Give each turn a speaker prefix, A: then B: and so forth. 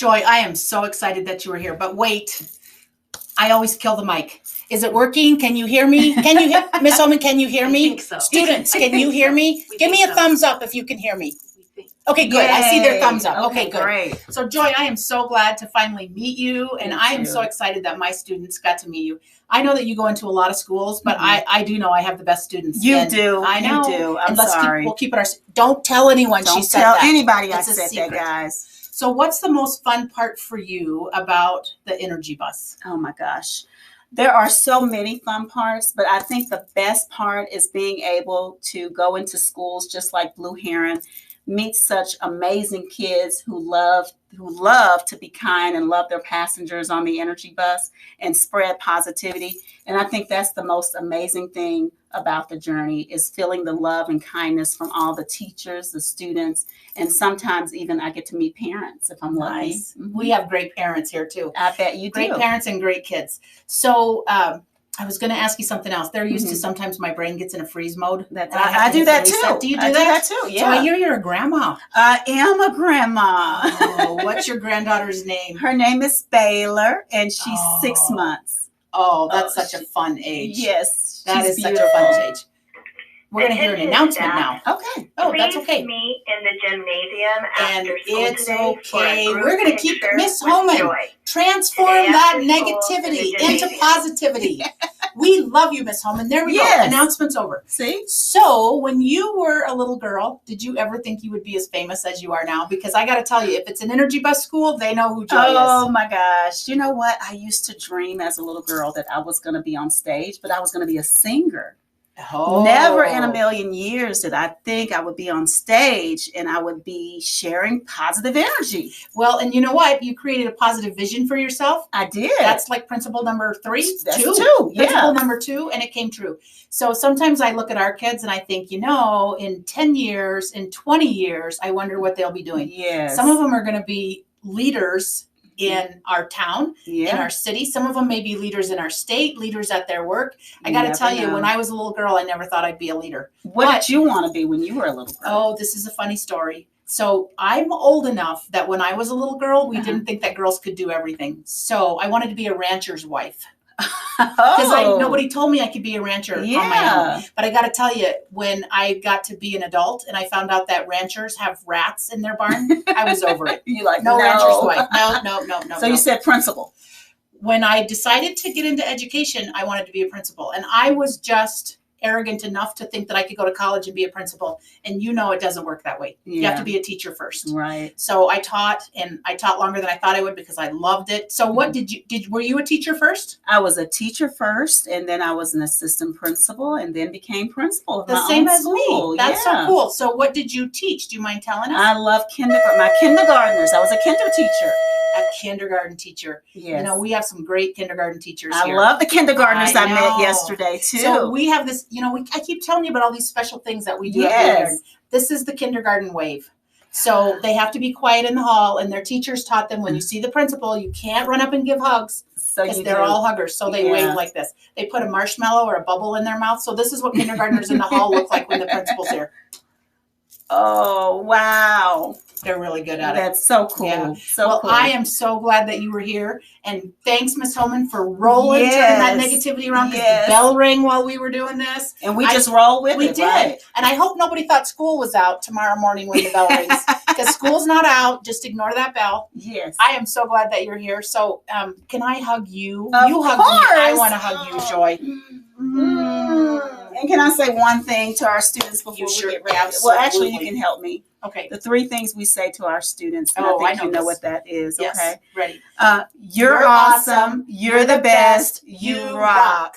A: Joy, I am so excited that you were here. But wait, I always kill the mic. Is it working? Can you hear me? Can you hear Miss Holman? Can you hear me?
B: I think so.
A: Students, can you hear me? Give me a thumbs up if you can hear me. Okay, good.
B: Yay.
A: I see their thumbs up. Okay, good.
B: Great.
A: So Joy, I am so glad to finally meet you, and
B: Me
A: I am
B: too.
A: so excited that my students got to meet you. I know that you go into a lot of schools, but I do know I have the best students.
B: You do.
A: I know.
B: You do. I'm
A: and
B: sorry.
A: We'll keep it our. Don't tell anyone
B: Don't
A: she said
B: tell
A: that.
B: anybody I
A: It's a
B: said
A: secret.
B: that, guys.
A: So what's the most fun part for you about the Energy Bus?
B: Oh my gosh. There are so many fun parts, but I think the best part is being able to go into schools just like Blue Heron, meet such amazing kids who love to be kind and love their passengers on the Energy Bus and spread positivity. And I think that's the most amazing thing about the journey, is feeling the love and kindness from all the teachers, the students, and sometimes even I get to meet parents if I'm lucky.
A: Nice. We have great parents here too.
B: I bet you do.
A: Great parents and great kids. So I was going to ask you something else. They're used to sometimes my brain gets in a freeze mode.
B: I do that too.
A: Do you do
B: I
A: that?
B: do that too. Yeah.
A: So I hear you're a grandma.
B: I am a grandma.
A: Oh, what's your granddaughter's name?
B: Her name is Baylor, and she's 6 months.
A: Oh, that's such a fun age.
B: Yes,
A: that is
B: beautiful.
A: Such a fun age. We're going to hear an announcement now.
B: Okay.
A: Oh, that's okay.
C: Please meet in the gymnasium
A: And
C: after school
A: it's
C: today for a
A: okay.
C: group
A: We're going to keep
C: picture
A: Miss
C: with
A: Holman.
C: Joy.
A: Transform
C: Today
A: that
C: after school
A: negativity
C: in the
A: into
C: gymnasium.
A: positivity. We love you, Miss Holman. There we
B: Yes.
A: go. Announcement's over.
B: See?
A: So when you were a little girl, did you ever think you would be as famous as you are now? Because I got to tell you, if it's an Energy Bus school, they know who Joy
B: Oh
A: is.
B: my gosh. You know what? I used to dream as a little girl that I was going to be on stage, but I was going to be a singer.
A: Oh.
B: Never in a million years did I think I would be on stage and I would be sharing positive energy.
A: Well, and you know what? You created a positive vision for yourself.
B: I did.
A: That's like principle number 3.
B: That's
A: two.
B: two. Yeah.
A: Principle number 2, and it came true. So sometimes I look at our kids and I think, in 10 years, in 20 years, I wonder what they'll be doing.
B: Yes.
A: Some of them are going to be leaders in our town, in our city. Some of them may be leaders in our state, leaders at their work. I got to tell you, when I was a little girl, I never thought I'd be a leader.
B: What did you want to be when you were a little girl?
A: Oh, this is a funny story. So I'm old enough that when I was a little girl, we didn't think that girls could do everything. So I wanted to be a rancher's wife. Because nobody told me I could be a rancher on my own. But I got to tell you, when I got to be an adult and I found out that ranchers have rats in their barn, I was over it.
B: You like,
A: no
B: no
A: rancher's wife. No.
B: So you said principal.
A: When I decided to get into education, I wanted to be a principal. And I was just arrogant enough to think that I could go to college and be a principal. And it doesn't work that way. You have to be a teacher first.
B: Right.
A: So I taught, and I taught longer than I thought I would because I loved it. So what were you a teacher first?
B: I was a teacher first, and then I was an assistant principal, and then became principal of
A: the
B: my
A: same
B: own
A: as
B: school.
A: Me. That's so cool. So what did you teach? Do you mind telling us?
B: I love my kindergartners. I was a kinder teacher.
A: A kindergarten teacher.
B: Yes.
A: We have some great kindergarten teachers here.
B: I love the kindergartners I met yesterday too.
A: So we have this, I keep telling you about all these special things that we do.
B: Yes.
A: This is the kindergarten wave. So they have to be quiet in the hall, and their teachers taught them when you see the principal, you can't run up and give hugs because they're all huggers. So they wave like this. They put a marshmallow or a bubble in their mouth. So this is what kindergartners in the hall look like when the principal's here.
B: Oh, wow.
A: They're really good at it.
B: That's so cool.
A: Yeah.
B: So cool.
A: I am so glad that you were here. And thanks, Miss Holman, for rolling turning that negativity around, because the bell rang while we were doing this.
B: And we just roll with it.
A: We did.
B: Right?
A: And I hope nobody thought school was out tomorrow morning when the bell rings. Because school's not out. Just ignore that bell.
B: Yes.
A: I am so glad that you're here. So can I hug you?
B: Of
A: you hug
B: course.
A: me. I want to hug you, Joy.
B: And can I say one thing to our students before we get ready?
A: Absolutely.
B: Well, actually, you can help me.
A: Okay.
B: The 3 things we say to our students. And
A: Oh,
B: I think
A: I
B: you know
A: this.
B: what that is.
A: Yes.
B: Okay.
A: Ready.
B: You're awesome. You're the best. You rock.